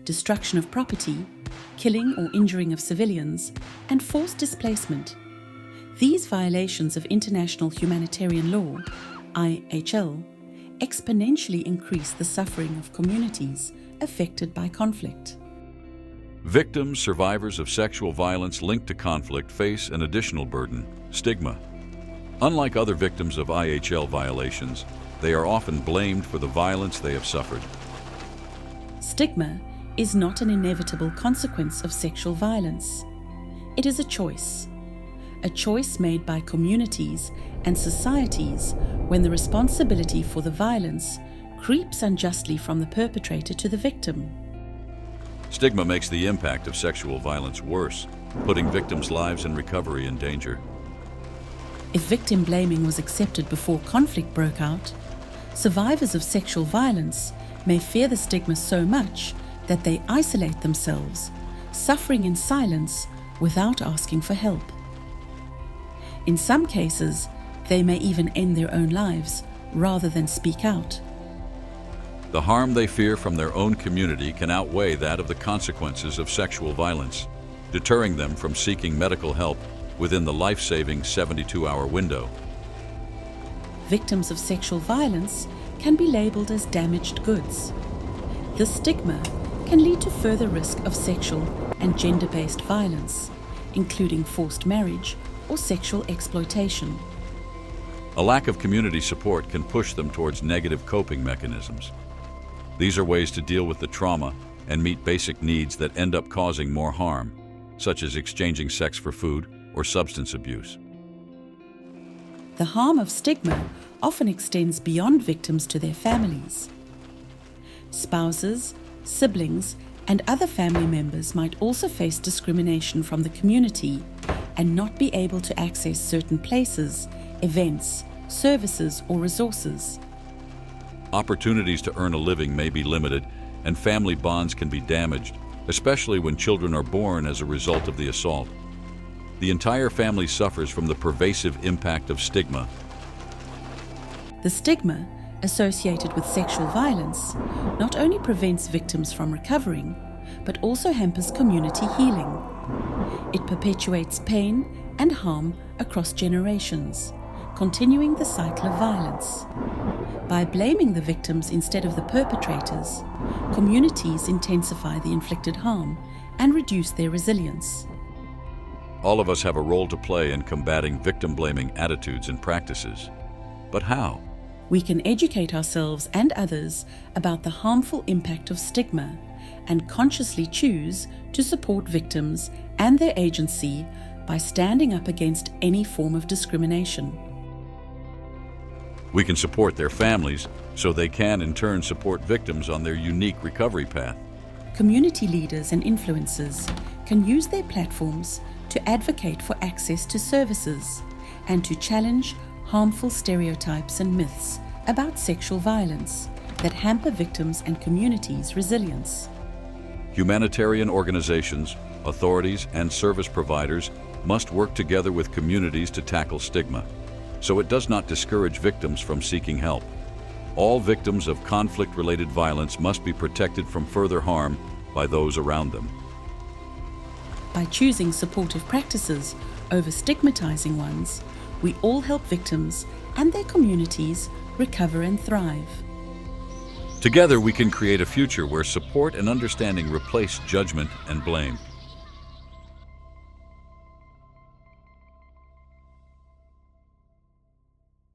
destruction of property, killing or injuring of civilians, and forced displacement. These violations of international humanitarian law, IHL, exponentially increase the suffering of communities affected by conflict. Victims, survivors of sexual violence linked to conflict face an additional burden, stigma. Unlike other victims of IHL violations, they are often blamed for the violence they have suffered. Stigma is not an inevitable consequence of sexual violence. It is a choice made by communities and societies when the responsibility for the violence creeps unjustly from the perpetrator to the victim. Stigma makes the impact of sexual violence worse, putting victims' lives and recovery in danger. If victim blaming was accepted before conflict broke out, survivors of sexual violence may fear the stigma so much that they isolate themselves, suffering in silence without asking for help. In some cases, they may even end their own lives rather than speak out. The harm they fear from their own community can outweigh that of the consequences of sexual violence, deterring them from seeking medical help within the life-saving 72-hour window. Victims of sexual violence can be labeled as damaged goods. This stigma can lead to further risk of sexual and gender-based violence, including forced marriage or sexual exploitation. A lack of community support can push them towards negative coping mechanisms. These are ways to deal with the trauma and meet basic needs that end up causing more harm, such as exchanging sex for food or substance abuse. The harm of stigma often extends beyond victims to their families. Spouses, siblings, and other family members might also face discrimination from the community and not be able to access certain places, events, services, or resources. Opportunities to earn a living may be limited, and family bonds can be damaged, especially when children are born as a result of the assault. The entire family suffers from the pervasive impact of stigma. The stigma associated with sexual violence not only prevents victims from recovering, but also hampers community healing. It perpetuates pain and harm across generations, continuing the cycle of violence. By blaming the victims instead of the perpetrators, communities intensify the inflicted harm and reduce their resilience. All of us have a role to play in combating victim-blaming attitudes and practices. But how? We can educate ourselves and others about the harmful impact of stigma and consciously choose to support victims and their agency by standing up against any form of discrimination. We can support their families so they can in turn support victims on their unique recovery path. Community leaders and influencers can use their platforms to advocate for access to services and to challenge harmful stereotypes and myths about sexual violence that hamper victims' and communities' resilience. Humanitarian organizations, authorities, and service providers must work together with communities to tackle stigma, so it does not discourage victims from seeking help. All victims of conflict-related violence must be protected from further harm by those around them. By choosing supportive practices over stigmatizing ones, we all help victims and their communities recover and thrive. Together we can create a future where support and understanding replace judgment and blame.